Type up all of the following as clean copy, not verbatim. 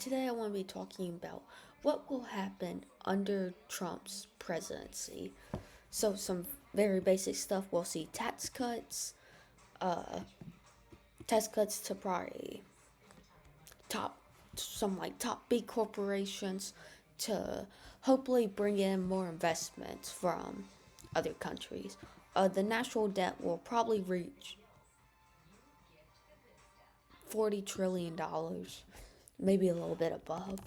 Today, I want to be talking about what will happen under Trump's presidency. So, some very basic stuff. We'll see uh, tax cuts to probably top, some like top big corporations to hopefully bring in more investments from other countries. The national debt will probably reach $40 trillion, maybe a little bit above.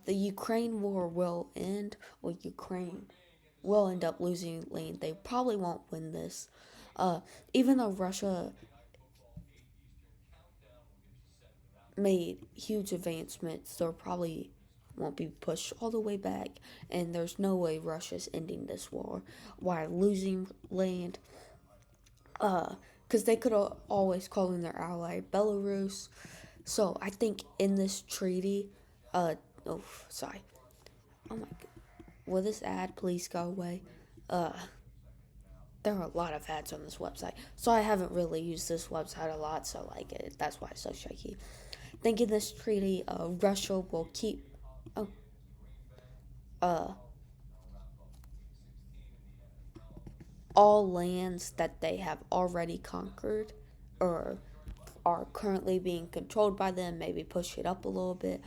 The Ukraine war will end, or Ukraine will end up losing land. They probably won't win this. Even though Russia made huge advancements, they probably won't be pushed all the way back, and there's no way Russia's ending this war while losing land. Because they could always call in their ally Belarus. So I think in this treaty, uh, oh, sorry. Oh my god. Will this ad please go away? Uh, there are a lot of ads on this website, so I haven't really used this website a lot. So that's why it's so shaky. Thinking this treaty, Russia will keep, oh, uh, all lands that they have already conquered, or are currently being controlled by them. Maybe push it up a little bit.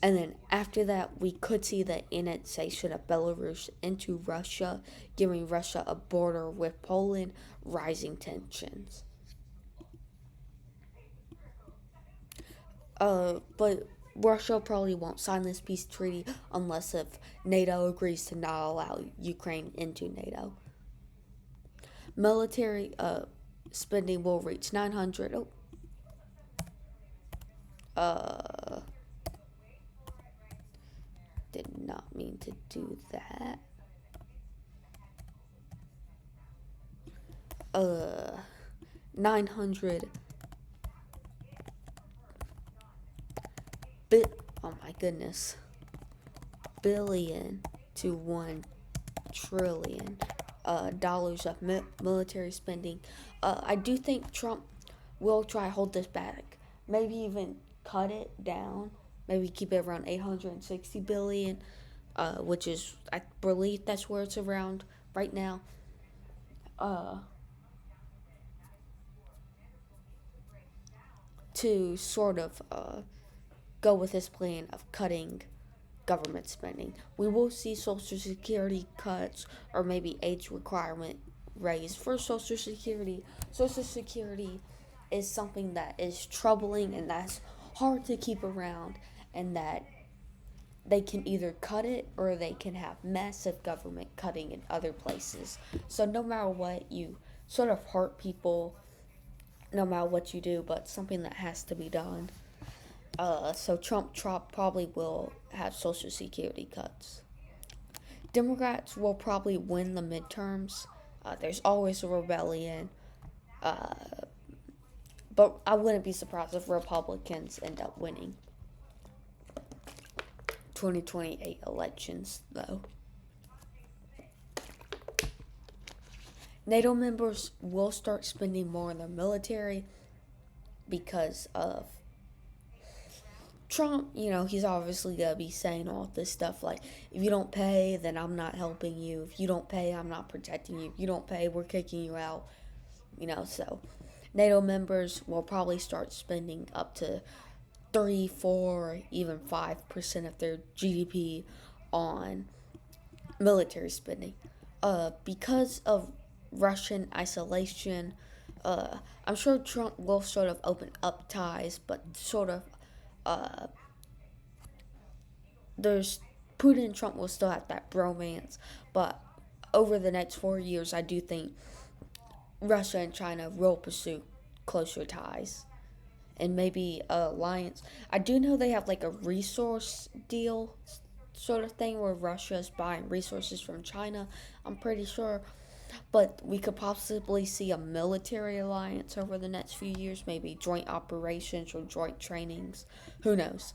And then after that, we could see the annexation of Belarus into Russia, giving Russia a border with Poland, rising tensions. But Russia probably won't sign this peace treaty unless if NATO agrees to not allow Ukraine into NATO. Military spending will reach 900. Oh, uh, did not mean to do that. 900 oh my goodness, billion to 1 trillion dollars of military spending. I do think Trump will try to hold this back, maybe even cut it down, maybe keep it around 860 billion, which is, I believe that's where it's around right now. Uh, to sort of go with his plan of cutting government spending. We will see Social Security cuts, or maybe age requirement raised for Social Security. Social Security is something that is troubling and that's hard to keep around, and that they can either cut it or they can have massive government cutting in other places. So no matter what, you sort of hurt people no matter what you do, but something that has to be done. So Trump probably will have Social Security cuts. Democrats will probably win the midterms. There's always a rebellion, uh, but I wouldn't be surprised if Republicans end up winning 2028 elections, though. NATO members will start spending more on their military because of Trump. He's obviously going to be saying all this stuff like, if you don't pay, then I'm not helping you. If you don't pay, I'm not protecting you. If you don't pay, we're kicking you out. So NATO members will probably start spending up to 3, 4, even 5% of their GDP on military spending. Because of Russian isolation, I'm sure Trump will sort of open up ties, but sort of uh, there's Putin and Trump will still have that bromance, but over the next 4 years, I do think Russia and China will pursue closer ties and maybe a alliance. I do know they have like a resource deal sort of thing where Russia is buying resources from China. I'm pretty sure, but we could possibly see a military alliance over the next few years, maybe joint operations or joint trainings. Who knows?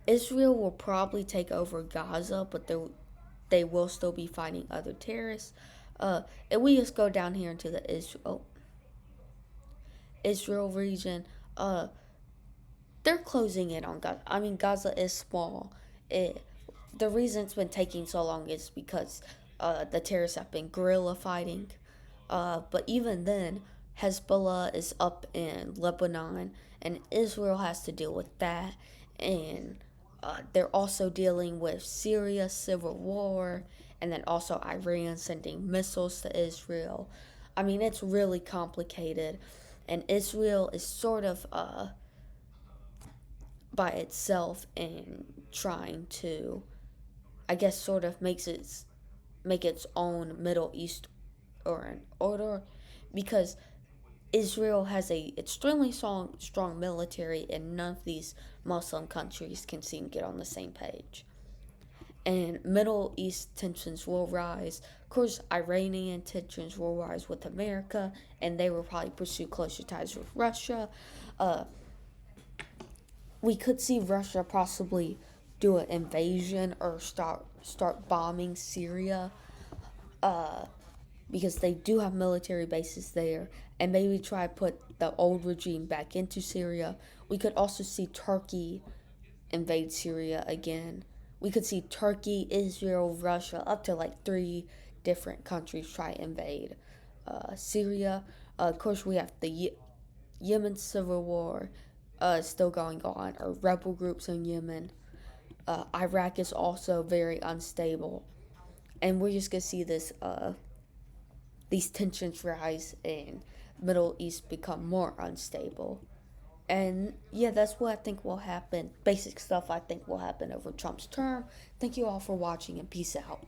Israel will probably take over Gaza, but they will still be fighting other terrorists. And we just go down here into the Israel region. they're closing in on Gaza. I mean, Gaza is small. It The reason it's been taking so long is because the terrorists have been guerrilla fighting. But even then, Hezbollah is up in Lebanon, and Israel has to deal with that. And they're also dealing with Syria civil war, and then also Iran sending missiles to Israel. I mean, it's really complicated, and Israel is sort of by itself and trying to, I guess, sort of make its own Middle East or an order, because Israel has a extremely strong military, and none of these Muslim countries can seem to get on the same page. And Middle East tensions will rise. Of course, Iranian tensions will rise with America, and they will probably pursue closer ties with Russia. Uh, we could see Russia possibly do an invasion or start bombing Syria, uh, because they do have military bases there, and maybe try to put the old regime back into Syria. We could also see Turkey invade Syria again. We could see Turkey, Israel, Russia, up to like three different countries try to invade Syria. Of course, we have the Yemen civil war still going on, or rebel groups in Yemen. Iraq is also very unstable, and we're just gonna see these tensions rise and Middle East become more unstable. And yeah, that's what I think will happen. Basic stuff I think will happen over Trump's term. Thank you all for watching, and peace out.